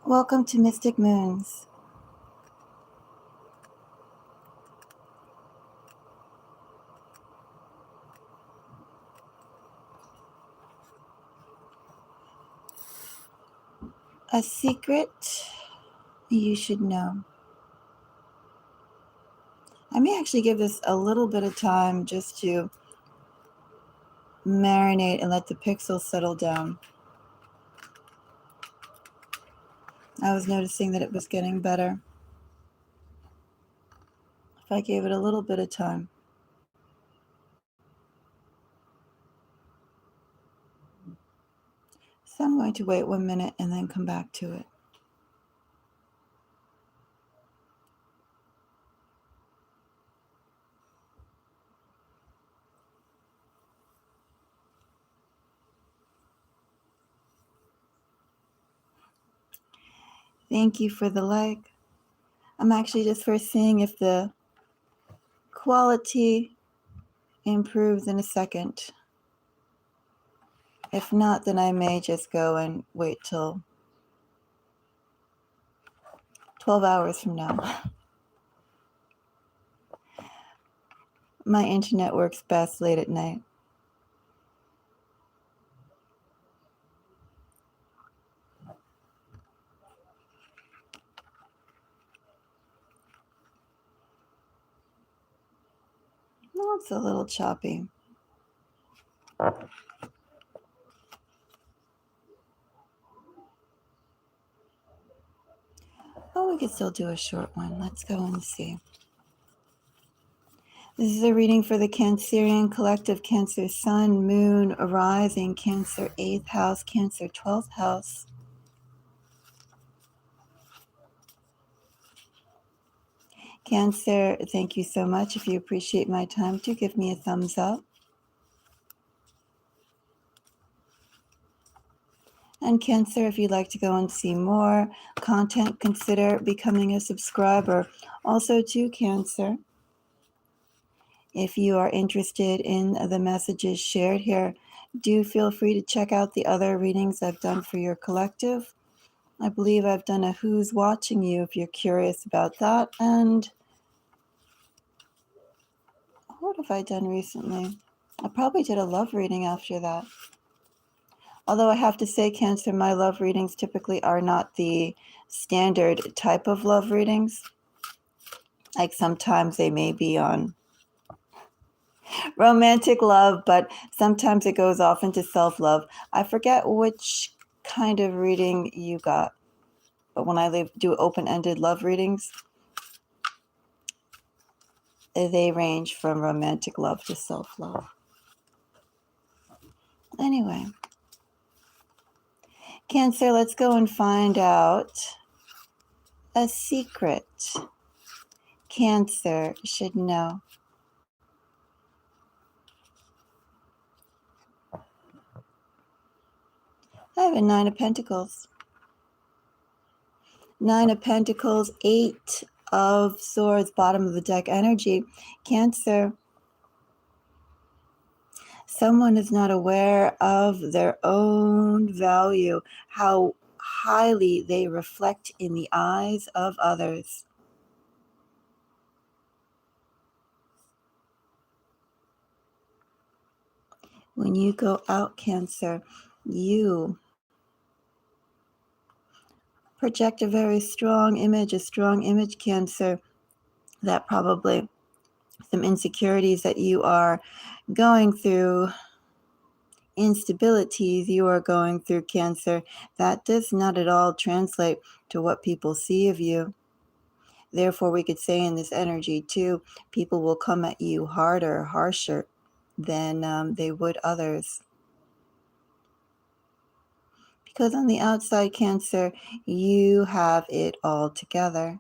Welcome to Mystic Moons. A secret you should know. I may actually give this a little bit of time just to marinate and let the pixels settle down. I was noticing that it was getting better if I gave it a little bit of time. So I'm going to wait 1 minute and then come back to it. Thank you for the like. I'm actually just first seeing if the quality improves in a second. If not, then I may just go and wait till 12 hours from now. My internet works best late at night. Well, it's a little choppy. Oh, we could still do a short one. Let's go and see. This is a reading for the Cancerian collective: Cancer Sun, Moon, Rising, Cancer 8th house, Cancer 12th house. Cancer, thank you so much. If you appreciate my time, do give me a thumbs up. And Cancer, if you'd like to go and see more content, consider becoming a subscriber. Also to Cancer, if you are interested in the messages shared here, do feel free to check out the other readings I've done for your collective. I believe I've done a Who's Watching You if you're curious about that. And what have I done recently? I probably did a love reading after that. Although I have to say, Cancer, my love readings typically are not the standard type of love readings. Like sometimes they may be on romantic love, but sometimes it goes off into self-love. I forget which kind of reading you got, but when I do open-ended love readings, they range from romantic love to self-love. Anyway, Cancer, let's go and find out a secret Cancer should know. I have a 9 of Pentacles. 9 of Pentacles, 8 of Swords, bottom of the deck energy. Cancer, someone is not aware of their own value, how highly they reflect in the eyes of others. When you go out, Cancer, you project a very strong image, Cancer, that probably some insecurities that you are going through, instabilities you are going through, Cancer, that does not at all translate to what people see of you. Therefore, we could say in this energy too, people will come at you harder, harsher than they would others. Because on the outside, Cancer, you have it all together.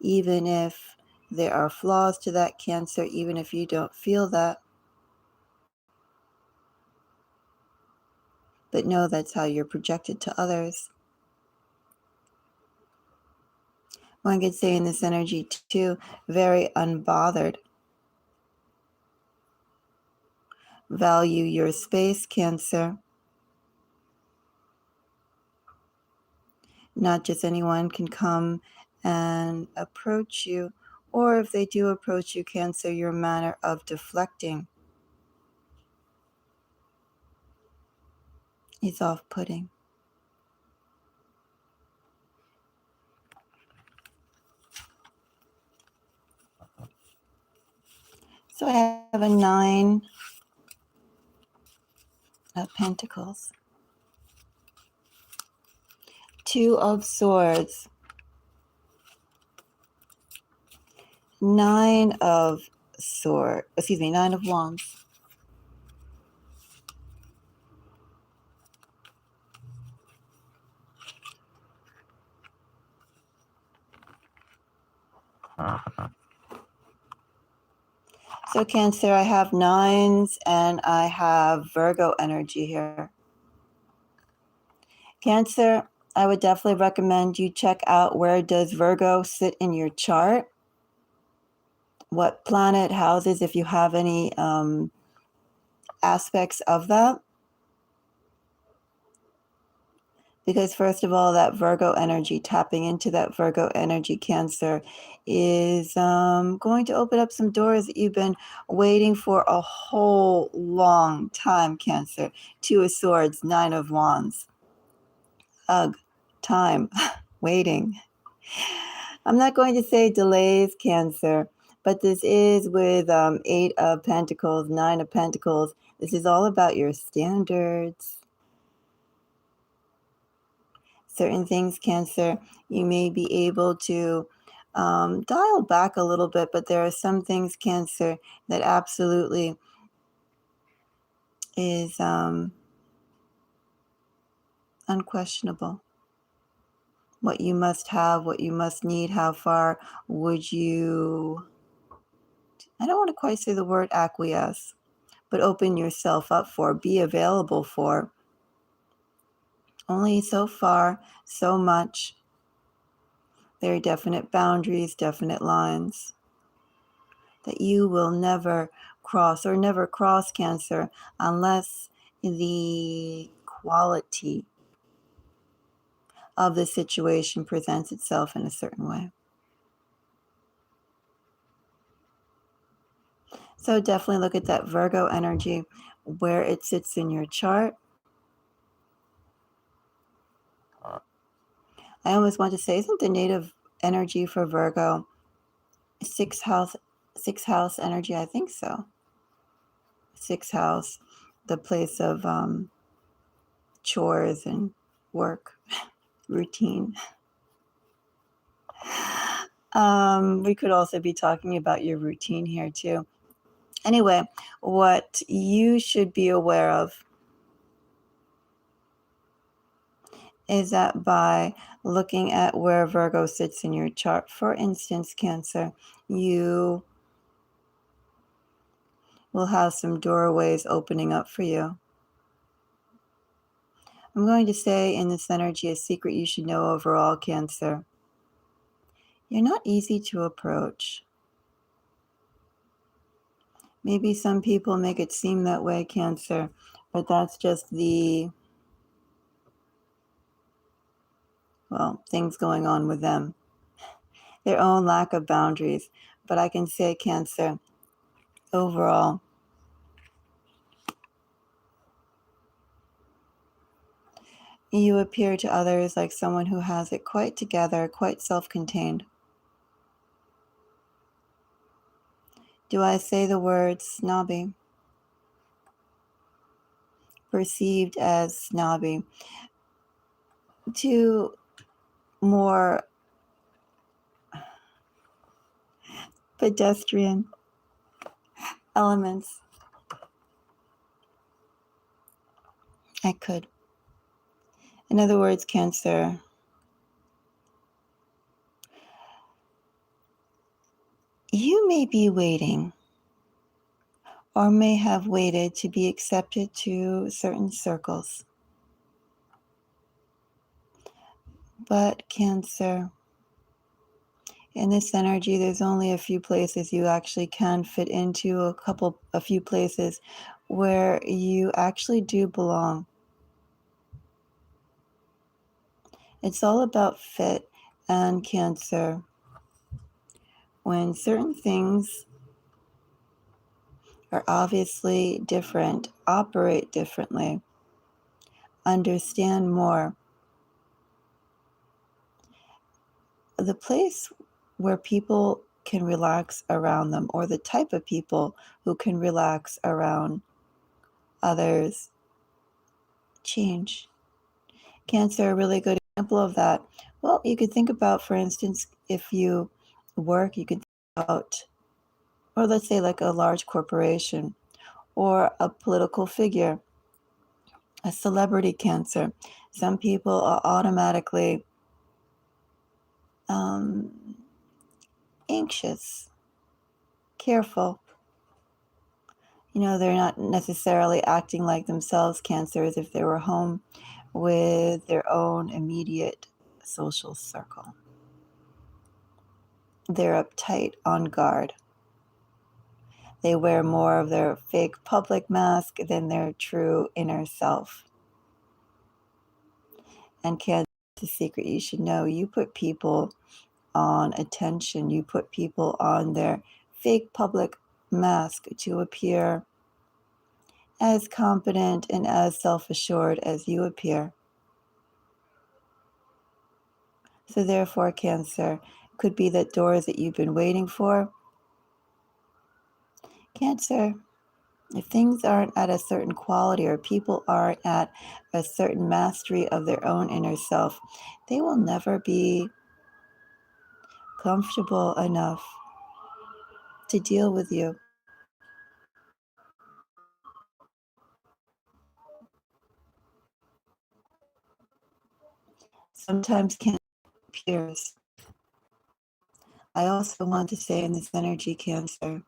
Even if there are flaws to that, Cancer, even if you don't feel that. But know that's how you're projected to others. One could say in this energy too, very unbothered. Value your space, Cancer. Not just anyone can come and approach you, or if they do approach you, Cancer, your manner of deflecting is off-putting. So I have a 9 of Pentacles, 2 of Swords, 9 of Wands. So Cancer, I have 9s and I have Virgo energy here. Cancer, I would definitely recommend you check out where does Virgo sit in your chart. What planet, houses, if you have any aspects of that. Because first of all, that Virgo energy, tapping into that Virgo energy, Cancer, is going to open up some doors that you've been waiting for a whole long time, Cancer. 2 of Swords, 9 of Wands. Ugh, time, waiting. I'm not going to say delays, Cancer, but this is with 8 of Pentacles, 9 of Pentacles. This is all about your standards. Certain things, Cancer, you may be able to dial back a little bit, but there are some things, Cancer, that absolutely is unquestionable. What you must have, what you must need, how far would you, I don't want to quite say the word acquiesce, but open yourself up for, be available for. Only so far, so much. There are definite boundaries, definite lines that you will never cross, or never cross, Cancer, unless the quality of the situation presents itself in a certain way. So definitely look at that Virgo energy, where it sits in your chart. I almost want to say, isn't the native energy for Virgo sixth house energy? I think so. Sixth house, the place of chores and work, routine. We could also be talking about your routine here too. Anyway, what you should be aware of is that by looking at where Virgo sits in your chart, for instance, Cancer, you will have some doorways opening up for you. I'm going to say in this energy, a secret you should know overall, Cancer. You're not easy to approach. Maybe some people make it seem that way, Cancer, but that's just the, well, things going on with them. Their own lack of boundaries. But I can say, Cancer, overall, you appear to others like someone who has it quite together, quite self-contained. Do I say the word snobby? Perceived as snobby. Two more pedestrian elements. I could. In other words, Cancer, you may be waiting or may have waited to be accepted to certain circles. But Cancer, in this energy, there's only a few places you actually can fit into, a few places where you actually do belong. It's all about fit and Cancer. When certain things are obviously different, operate differently, understand more, the place where people can relax around them, or the type of people who can relax around others, change. Cancer, a really good example of that. Well, you could think about, for instance, if you work, you could think about, or let's say like a large corporation or a political figure, a celebrity. Cancer. Some people are automatically anxious, careful. They're not necessarily acting like themselves, Cancer, as if they were home with their own immediate social circle. They're uptight, on guard. They wear more of their fake public mask than their true inner self. And Cancer, the secret you should know, you put people on attention. You put people on their fake public mask to appear as competent and as self-assured as you appear. So therefore, Cancer, could be that doors that you've been waiting for. Cancer, if things aren't at a certain quality or people aren't at a certain mastery of their own inner self, they will never be comfortable enough to deal with you. Sometimes Cancer appears. I also want to say in this energy, Cancer,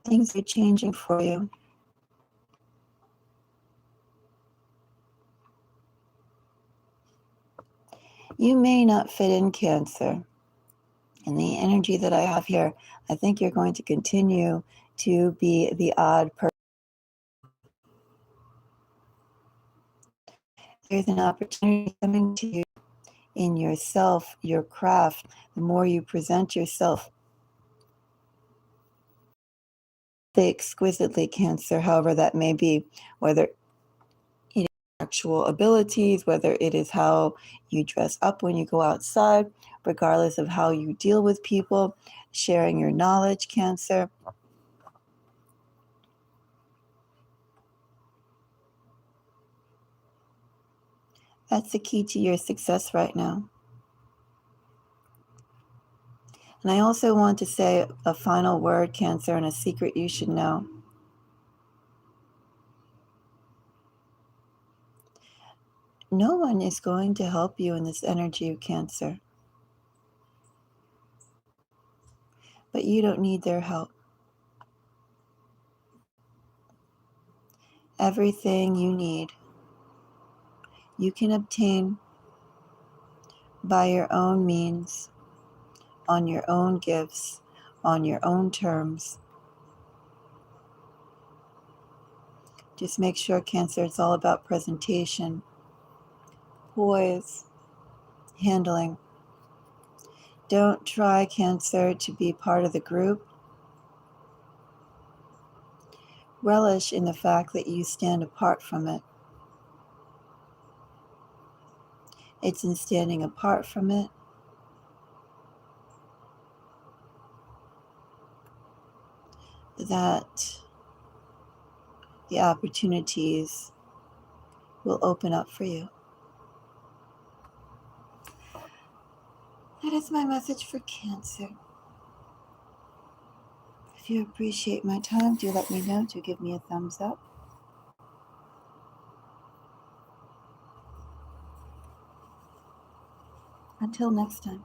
things are changing for you. You may not fit in, Cancer. And the energy that I have here, I think you're going to continue to be the odd person. There's an opportunity coming to you in yourself, your craft. The more you present yourself, the exquisitely, Cancer, however that may be, whether it is actual abilities, whether it is how you dress up when you go outside, regardless of how you deal with people, sharing your knowledge, Cancer. That's the key to your success right now. And I also want to say a final word, Cancer, and a secret you should know. No one is going to help you in this energy of Cancer. But you don't need their help. Everything you need, you can obtain by your own means, on your own gifts, on your own terms. Just make sure, Cancer, it's all about presentation, poise, handling. Don't try, Cancer, to be part of the group. Relish in the fact that you stand apart from it. It's in standing apart from it that the opportunities will open up for you. That is my message for Cancer. If you appreciate my time, do let me know. Do give me a thumbs up. Until next time.